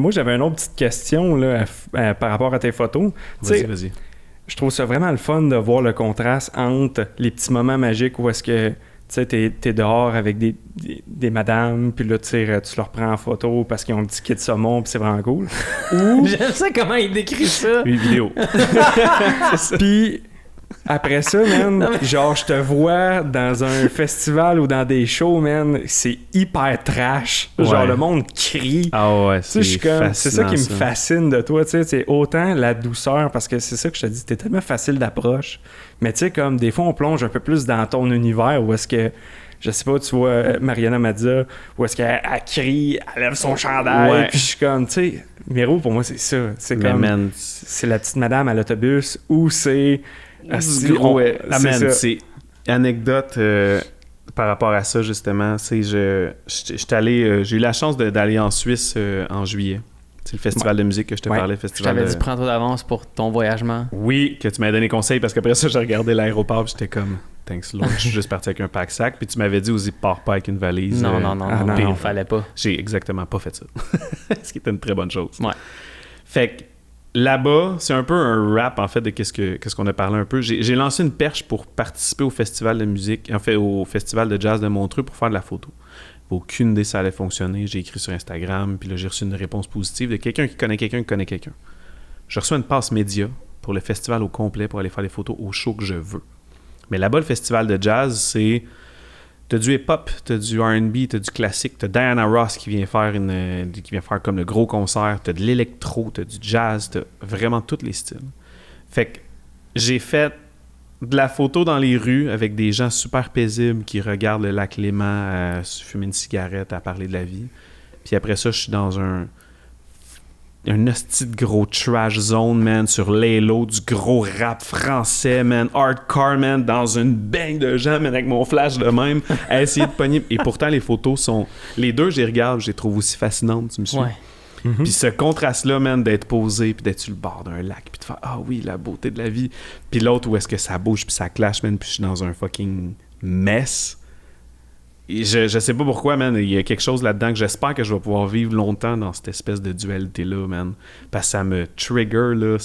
Moi, j'avais une autre petite question là, par rapport à tes photos. Vas-y. Je trouve ça vraiment le fun de voir le contraste entre les petits moments magiques où est-ce que t'es dehors avec des madames, puis là, tu leur prends en photo parce qu'ils ont un petit kit de saumon, puis c'est vraiment cool. Ou... J'aime ça comment il décrit ça. Une vidéo. Puis après ça, man, genre, je te vois dans un festival ou dans des shows, man, c'est hyper trash. Genre, le monde crie. Ah ouais, c'est c'est ça qui me fascine de toi, tu sais, c'est autant la douceur, parce que c'est ça que je te dis, t'es tellement facile d'approche, mais tu sais, comme, des fois, on plonge un peu plus dans ton univers, où est-ce que, je sais pas, tu vois Mariana Mazza, où est-ce qu'elle crie, elle lève son chandail, puis je suis comme, tu sais, Miro, pour moi, c'est ça. C'est comme, c'est la petite madame à l'autobus, ou c'est... c'est anecdote par rapport à ça justement, j'ai eu la chance d'aller en Suisse en juillet. C'est le festival de musique que je te parlais, festival. Je t'avais dit prends-toi d'avance pour ton voyagement. Oui, que tu m'avais donné conseil parce qu'après ça j'ai regardé l'aéroport, j'étais comme thanks Lord, je suis juste parti avec un pack-sac, puis tu m'avais dit aussi pars pas avec une valise. Non, fallait pas. J'ai exactement pas fait ça. Ce qui était une très bonne chose. Ouais. Fait que là-bas, c'est un peu un rap, en fait, de qu'est-ce qu'on a parlé un peu. J'ai lancé une perche pour participer au festival de musique, en fait, au festival de jazz de Montreux pour faire de la photo. Aucune idée ça allait fonctionner. J'ai écrit sur Instagram, puis là, j'ai reçu une réponse positive de quelqu'un qui connaît quelqu'un qui connaît quelqu'un. Je reçois une passe média pour le festival au complet pour aller faire des photos au show que je veux. Mais là-bas, le festival de jazz, c'est... T'as du hip-hop, t'as du R&B, t'as du classique, t'as Diana Ross qui vient faire comme le gros concert, t'as de l'électro, t'as du jazz, t'as vraiment tous les styles. Fait que j'ai fait de la photo dans les rues avec des gens super paisibles qui regardent le lac Léman à fumer une cigarette, à parler de la vie. Puis après ça, je suis dans un hostie de gros trash zone, man, sur l'Halo, du gros rap français, man, hardcore, man, dans une bang de gens, man, avec mon flash de même, à essayer de pogner. Et pourtant, les photos sont... Les deux, je les regarde, je les trouve aussi fascinantes, tu me suis. Ouais. Puis ce contraste-là, man, d'être posé, puis d'être sur le bord d'un lac, puis de faire « Ah oui, la beauté de la vie », puis l'autre où est-ce que ça bouge, puis ça clash, man, puis je suis dans un fucking mess. Et je sais pas pourquoi, man, il y a quelque chose là-dedans que j'espère que je vais pouvoir vivre longtemps dans cette espèce de dualité-là, man. Parce que ça me trigger, là,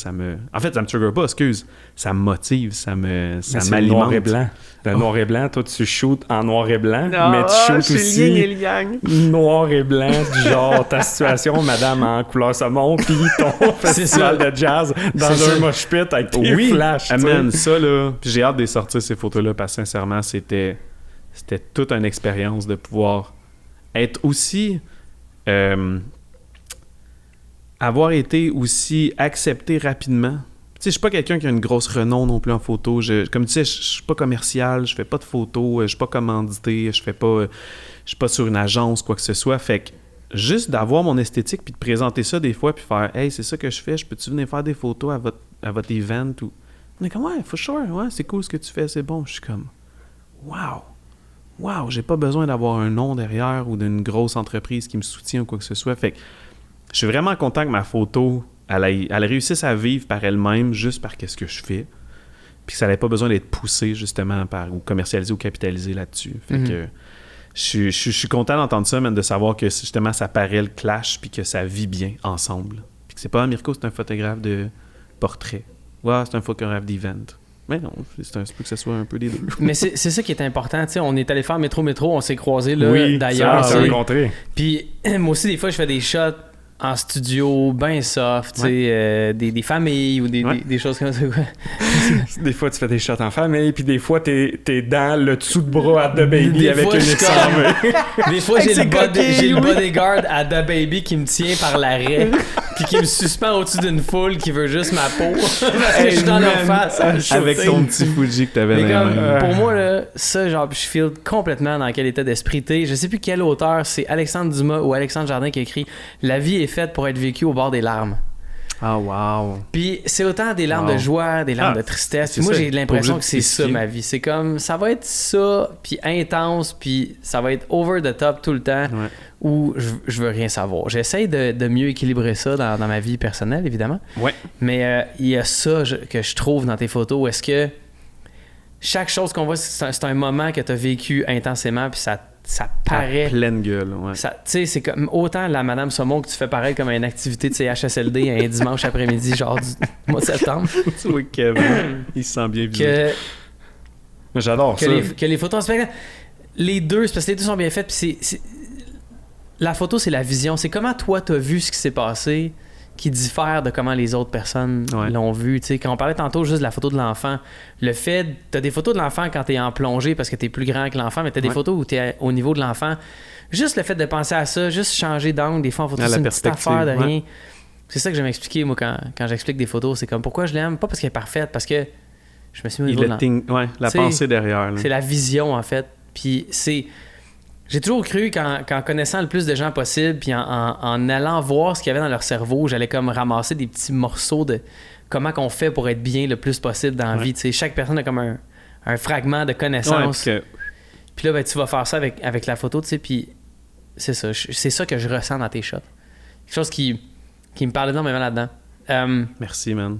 En fait, ça me trigger pas, excuse. Ça me motive, ça m'alimente. Noir et blanc. Le noir et blanc, toi, tu shootes en noir et blanc, mais tu shootes aussi noir et blanc, du genre ta situation, madame en couleur saumon, puis ton festival de jazz dans un mosh pit avec tes flashs. Amen, ça, là. Puis j'ai hâte de sortir ces photos-là, parce que sincèrement, c'était toute une expérience de pouvoir être aussi... avoir été aussi accepté rapidement. Tu sais, je suis pas quelqu'un qui a une grosse renom non plus en photo. Comme tu sais, je suis pas commercial, je fais pas de photos, je suis pas commandité, je suis pas sur une agence, quoi que ce soit. Fait que juste d'avoir mon esthétique puis de présenter ça des fois puis faire « Hey, c'est ça que je fais, je peux-tu venir faire des photos à votre event? » ou... On est comme « Ouais, for sure, ouais, c'est cool ce que tu fais, c'est bon. » Je suis comme « Wow, j'ai pas besoin d'avoir un nom derrière ou d'une grosse entreprise qui me soutient ou quoi que ce soit. » Fait que je suis vraiment content que ma photo, elle réussisse à vivre par elle-même juste par qu'est-ce que je fais. Puis que ça n'avait pas besoin d'être poussé justement ou commercialisé ou capitalisé là-dessus. Fait que je suis content d'entendre ça, même de savoir que justement ça paraît le clash puis que ça vit bien ensemble. Puis que c'est pas Mirko, c'est un photographe de portrait. Ouais, c'est un photographe d'event. Mais non, c'est un peu que ce soit un peu des deux. Mais c'est ça qui est important, tu sais, on est allé faire métro, on s'est croisés là, d'ailleurs. On s'est rencontrés. Puis moi aussi, des fois, je fais des shots en studio, ben soft, tu sais, des familles ou des choses comme ça. Des fois, tu fais des shots en famille, puis des fois, t'es dans le dessous de bras à The Baby avec une XR. Des fois, j'ai le bodyguard à The Baby qui me tient par l'arrêt, puis qui me suspend au-dessus d'une foule qui veut juste ma peau, parce que je suis dans leur face. Avec ton petit Fuji que t'avais dans les mains. Pour moi, là, ça, genre, je feel complètement dans quel état d'esprit t'es. Je sais plus quel auteur, c'est Alexandre Dumas ou Alexandre Jardin qui a écrit « La vie est faite pour être vécue au bord des larmes ». Ah, wow. Puis c'est autant des larmes de joie, des larmes de tristesse. Puis moi, j'ai l'impression que c'est ça ma vie. C'est comme, ça va être ça, puis intense, puis ça va être over the top tout le temps, où je veux rien savoir. J'essaie de mieux équilibrer ça dans ma vie personnelle, évidemment. Ouais. Mais il y a ça que je trouve dans tes photos. Est-ce que... chaque chose qu'on voit, c'est un moment que tu as vécu intensément, puis ça paraît. À pleine gueule, ouais. Tu sais, c'est comme autant la Madame Saumon que tu fais pareil comme une activité de CHSLD un dimanche après-midi, genre du mois de septembre. Tu vois Kevin, il se sent bien visé. J'adore ça. Que les photos en spectacle, les deux, c'est parce que les deux sont bien faites, puis la photo, c'est la vision. C'est comment toi, t'as vu ce qui s'est passé qui diffère de comment les autres personnes l'ont vu. Tu sais, quand on parlait tantôt juste de la photo de l'enfant, le fait, t'as des photos de l'enfant quand t'es en plongée parce que t'es plus grand que l'enfant, mais t'as des photos où t'es au niveau de l'enfant. Juste le fait de penser à ça, juste changer d'angle, des fois en photo, c'est une petite affaire de rien. C'est ça que j'aime expliquer, moi, quand j'explique des photos. C'est comme pourquoi je l'aime, pas parce qu'elle est parfaite, parce que je me suis mis au niveau de la pensée derrière. Là. C'est la vision, en fait. Puis c'est... J'ai toujours cru qu'en connaissant le plus de gens possible, puis en allant voir ce qu'il y avait dans leur cerveau, j'allais comme ramasser des petits morceaux de comment qu'on fait pour être bien le plus possible dans la vie. T'sais, chaque personne a comme un fragment de connaissance. Puis là, ben, tu vas faire ça avec la photo, tu sais, puis c'est ça que je ressens dans tes shots. Quelque chose qui me parle énormément là-dedans. Merci, man.